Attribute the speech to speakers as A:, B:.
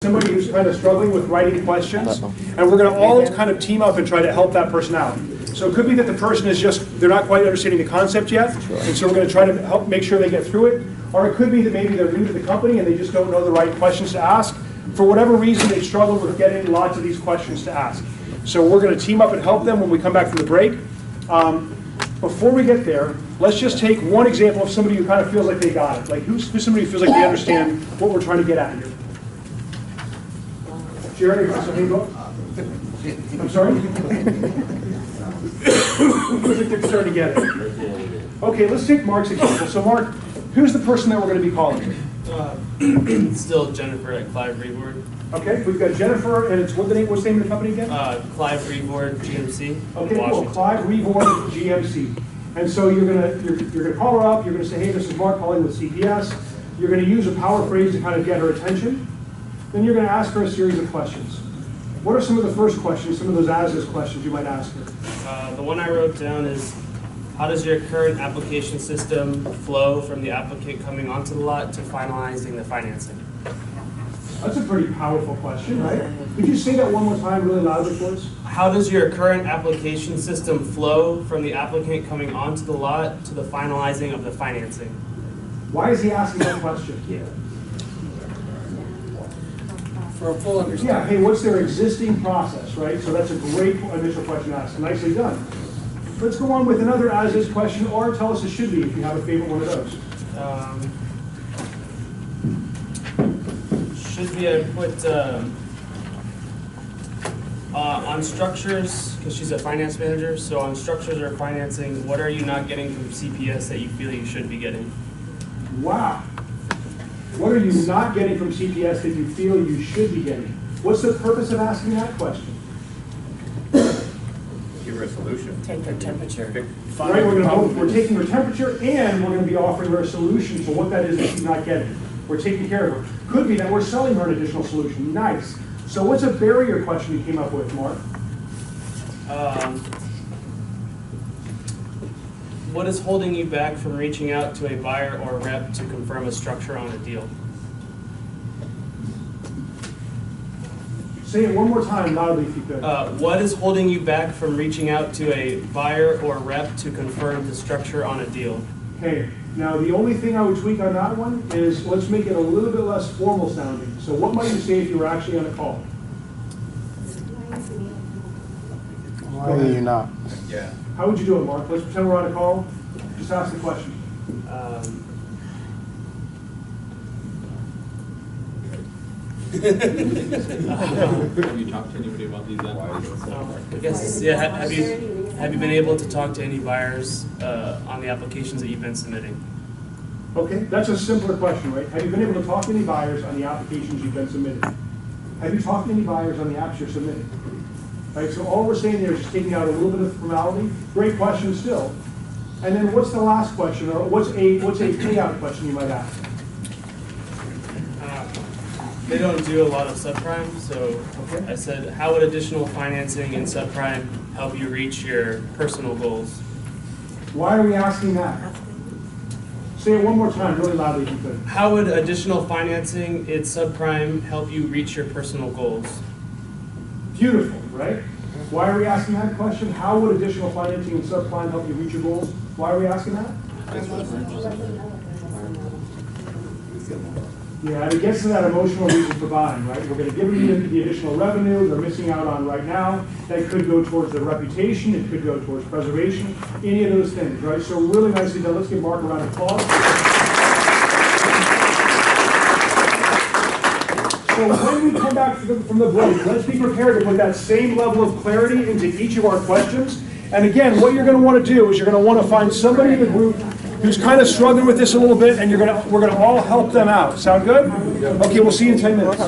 A: somebody who's kind of struggling with writing questions, and we're going to all kind of team up and try to help that person out. So it could be that the person is just, they're not quite understanding the concept yet, and so we're going to try to help make sure they get through it. Or it could be that maybe they're new to the company and they just don't know the right questions to ask. For whatever reason, they struggle with getting lots of these questions to ask. So we're going to team up and help them when we come back from the break. Before we get there, let's just take one example of somebody who kind of feels like they got it. Like who's somebody who feels like they understand what we're trying to get at here? Jerry, I'm sorry? Who feels like they're starting to get it? Okay, let's take Mark's example. So Mark, who's the person that we're going to be calling?
B: Still Jennifer at Clive Reward.
A: Okay, we've got Jennifer, and it's what's the name of the company again?
B: Clive Reward GMC.
A: Okay, cool. Clive Reward GMC. And so you're gonna call her up. You're gonna say, hey, this is Mark calling with CPS. You're gonna use a power phrase to kind of get her attention. Then you're gonna ask her a series of questions. What are some of the first questions? Some of those as-is questions you might ask her.
B: The one I wrote down is, how does your current application system flow from the applicant coming onto the lot to finalizing the financing?
A: That's a pretty powerful question, right? Could you say that one more time really loudly for us?
B: How does your current application system flow from the applicant coming onto the lot to the finalizing of the financing?
A: Why is he asking that question?
C: For a full understanding.
A: Yeah, hey, what's their existing process, right? So that's a great initial question to ask. Nicely done. Let's go on with another as-is question, or tell us it should be if you have a favorite one of those.
B: Should be I put on structures, because she's a finance manager, so on structures or financing, what are you not getting from CPS that you feel you should be getting?
A: Wow. What are you not getting from CPS that you feel you should be getting? What's the purpose of asking that question?
D: Give her a solution.
C: Take their temperature.
A: Right, we're taking her temperature and we're going to be offering her a solution to what that is that she's not getting. We're taking care of her. Could be that we're selling her an additional solution. Nice. So what's a barrier question you came up with, Mark?
B: What is holding you back from reaching out to a buyer or rep to confirm a structure on a deal?
A: Say it one more time loudly if you could.
B: What is holding you back from reaching out to a buyer or rep to confirm the structure on a deal?
A: Okay, now the only thing I would tweak on that one is let's make it a little bit less formal sounding. So what might you say if you were actually on a call?
E: Why are you not?
D: Yeah.
A: How would you do it, Mark? Let's pretend we're on a call. Just ask the question.
F: Have you talked to anybody about these
B: I guess, yeah, have you been able to talk to any buyers on the applications that you've been submitting?
A: Okay, that's a simpler question, right? Have you been able to talk to any buyers on the applications you've been submitting? Have you talked to any buyers on the apps you're submitting? Right, so all we're saying there is just taking out a little bit of formality. Great question still. And then what's the last question, or what's a payout question you might ask?
B: They don't do a lot of subprime, so I said, how would additional financing in subprime help you reach your personal goals?
A: Why are we asking that? Say it one more time, really loudly if you could.
B: How would additional financing in subprime help you reach your personal goals?
A: Beautiful, right? Why are we asking that question? How would additional financing in subprime help you reach your goals? Why are we asking that? Yeah, and it gets to that emotional reason for buying, right? We're going to give them the additional revenue they're missing out on right now. That could go towards their reputation. It could go towards preservation. Any of those things, right? So really nicely done. Let's give Mark a round of applause. So when we come back from the break, let's be prepared to put that same level of clarity into each of our questions. And again, what you're going to want to do is you're going to want to find somebody in the group who's kind of struggling with this a little bit, and we're going to all help them out. Sound good? Okay, we'll see you in 10 minutes.